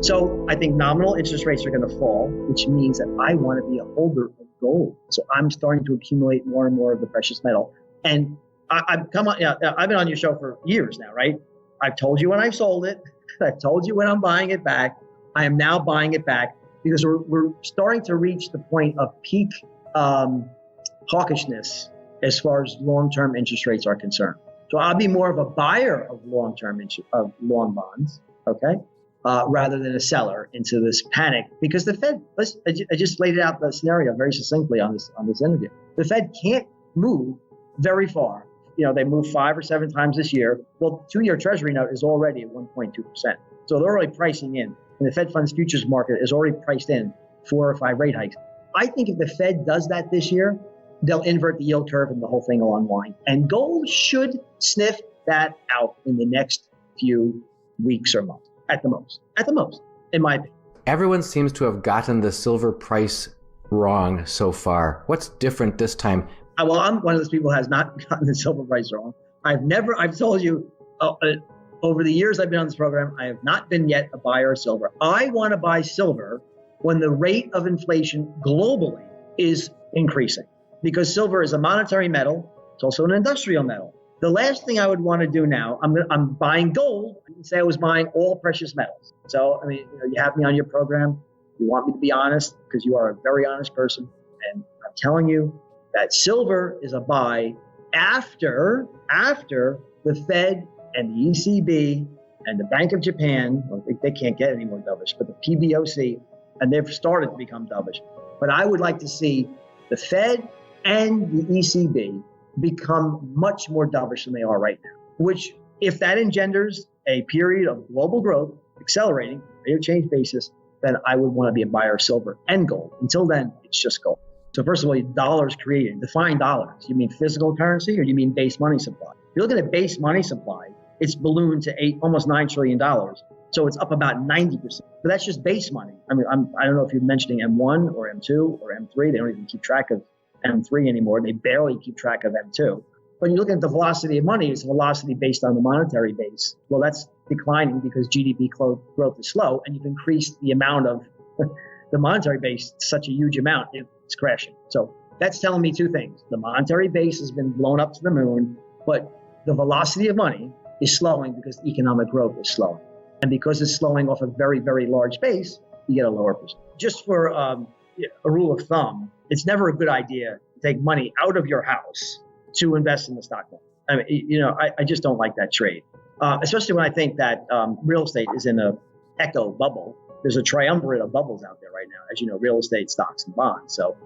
So I think nominal interest rates are going to fall, which means that I want to be a holder of gold. So I'm starting to accumulate more and more of the precious metal. And I've been on your show for years now, right? I've told you when I sold it. I've told you when I'm buying it back. I am now buying it back because we're starting to reach the point of peak hawkishness as far as long-term interest rates are concerned. So I'll be more of a buyer of long bonds, okay, rather than a seller into this panic, because the Fed. I just laid out the scenario very succinctly on this interview. The Fed can't move very far. They moved 5 or 7 times this year. Well, 2-year Treasury note is already at 1.2%. So they're already pricing in, and the Fed funds futures market is already priced in 4 or 5 rate hikes. I think if the Fed does that this year, they'll invert the yield curve and the whole thing will unwind. And gold should sniff that out in the next few weeks or months, at the most, in my opinion. Everyone seems to have gotten the silver price wrong so far. What's different this time? Well, I'm one of those people who has not gotten the silver price wrong. I've told you over the years I've been on this program, I have not been yet a buyer of silver. I want to buy silver when the rate of inflation globally is increasing, because silver is a monetary metal. It's also an industrial metal. The last thing I would want to do now, I'm buying gold. I didn't say I was buying all precious metals. So, you have me on your program. You want me to be honest because you are a very honest person. And I'm telling you that silver is a buy after the Fed and the ECB and the Bank of Japan, well, they can't get any more dovish, but the PBOC, and they've started to become dovish. But I would like to see the Fed and the ECB become much more dovish than they are right now, which, if that engenders a period of global growth accelerating, rate of change basis, then I would want to be a buyer of silver and gold. Until then, it's just gold. So first of all, dollars created. Define dollars. You mean physical currency, or do you mean base money supply? If you're looking at base money supply, it's ballooned to almost $9 trillion. So it's up about 90%. But that's just base money. I don't know if you're mentioning M1 or M2 or M3. They don't even keep track of M3 anymore. They barely keep track of M2. When you look at the velocity of money, it's velocity based on the monetary base. Well, that's declining because GDP growth is slow, and you've increased the amount of the monetary base to such a huge amount, it's crashing. So that's telling me 2 things. The monetary base has been blown up to the moon, but the velocity of money is slowing because economic growth is slowing. And because it's slowing off a very, very large base, you get a lower percent. Just for a rule of thumb, it's never a good idea to take money out of your house to invest in the stock market. I just don't like that trade, especially when I think that real estate is in a echo bubble. There's a triumvirate of bubbles out there right now, as you know, real estate, stocks, and bonds. So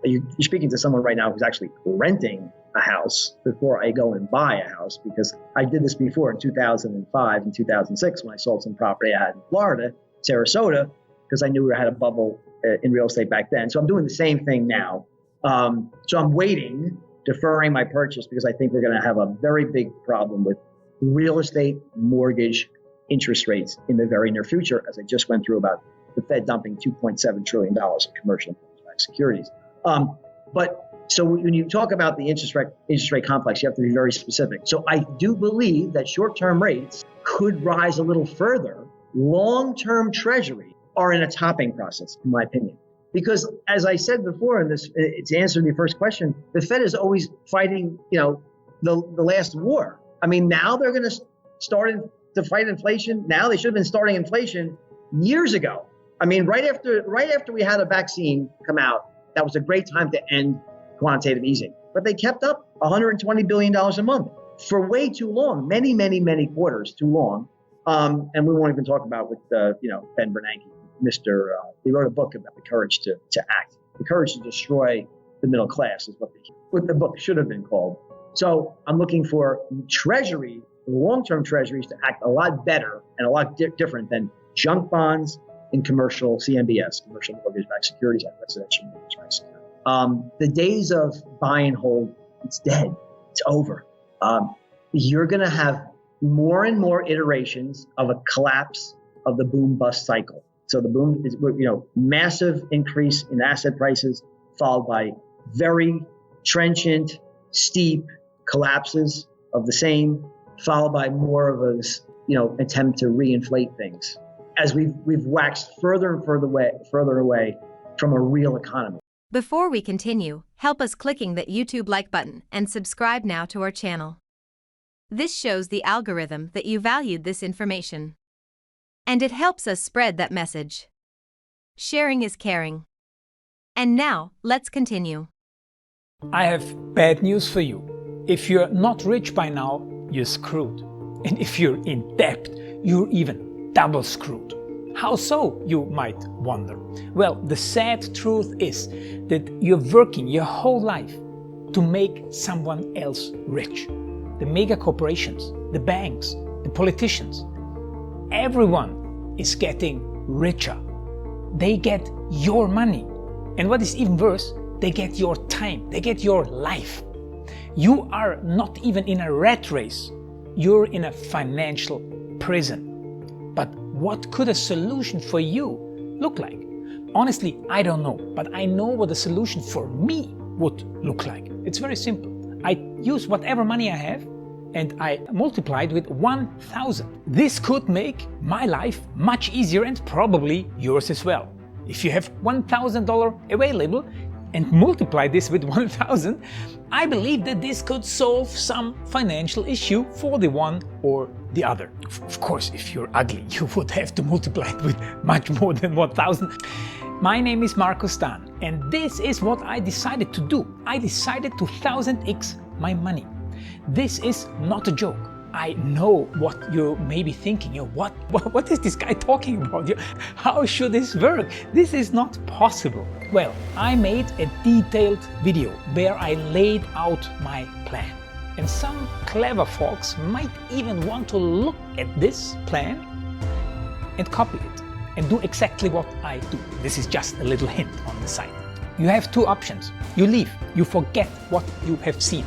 you're speaking to someone right now who's actually renting a house before I go and buy a house, because I did this before in 2005 and 2006 when I sold some property I had in Florida, Sarasota, because I knew we had a bubble in real estate back then. So I'm doing the same thing now. So I'm deferring my purchase, because I think we're going to have a very big problem with real estate mortgage interest rates in the very near future, as I just went through about the Fed dumping $2.7 trillion of commercial mortgage-backed securities. So when you talk about the interest rate complex, you have to be very specific. So I do believe that short-term rates could rise a little further. Long-term Treasury are in a topping process, in my opinion. Because as I said before in this, to answer the first question, the Fed is always fighting, the last war. Now they're going to start to fight inflation. Now they should have been starting inflation years ago. Right after we had a vaccine come out, that was a great time to end quantitative easing. But they kept up $120 billion a month for way too long, many, many, many quarters too long. And we won't even talk about with Ben Bernanke. He wrote a book about the courage to act, the courage to destroy the middle class is what the book should have been called. So I'm looking for long-term treasuries to act a lot better and a lot different than junk bonds and commercial CMBS, commercial mortgage-backed securities, and residential mortgage-backed securities. The days of buy and hold, it's dead. It's over. You're going to have more and more iterations of a collapse of the boom-bust cycle. So the boom is, massive increase in asset prices, followed by very trenchant, steep collapses of the same, followed by more of a, attempt to reinflate things. as we've waxed further and further away from a real economy. Before we continue, help us clicking that YouTube like button and subscribe now to our channel. This shows the algorithm that you valued this information. And it helps us spread that message. Sharing is caring. And now, let's continue. I have bad news for you. If you're not rich by now, you're screwed. And if you're in debt, you're even double screwed. How so, you might wonder? Well, the sad truth is that you're working your whole life to make someone else rich. The mega corporations, the banks, the politicians, everyone is getting richer. They get your money. And what is even worse, they get your time, they get your life. You are not even in a rat race, you're in a financial prison. But what could a solution for you look like? Honestly, I don't know, but I know what a solution for me would look like. It's very simple. I use whatever money I have and I multiply it with 1,000. This could make my life much easier and probably yours as well. If you have $1,000 available and multiply this with 1,000, I believe that this could solve some financial issue for the one or the other. Of course, if you're ugly, you would have to multiply it with much more than 1,000. My name is Marco Stan, and this is what I decided to do. I decided to 1000x my money. This is not a joke. I know what you may be thinking. What is this guy talking about? How should this work? This is not possible. Well, I made a detailed video where I laid out my plan. And some clever folks might even want to look at this plan and copy it and do exactly what I do. This is just a little hint on the side. You have two options. You leave, you forget what you have seen.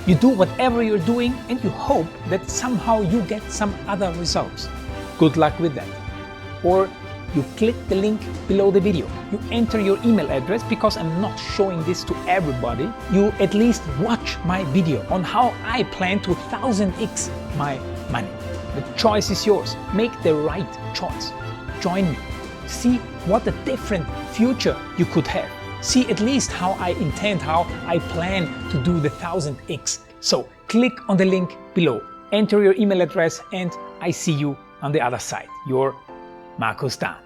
You do whatever you're doing and you hope that somehow you get some other results. Good luck with that. Or you click the link below the video. You enter your email address because I'm not showing this to everybody. You at least watch my video on how I plan to 1000x my money. The choice is yours. Make the right choice. Join me. See what a different future you could have. See at least how I intend, how I plan to do the 1000x. So click on the link below, enter your email address, and I see you on the other side. Your Marco Stan.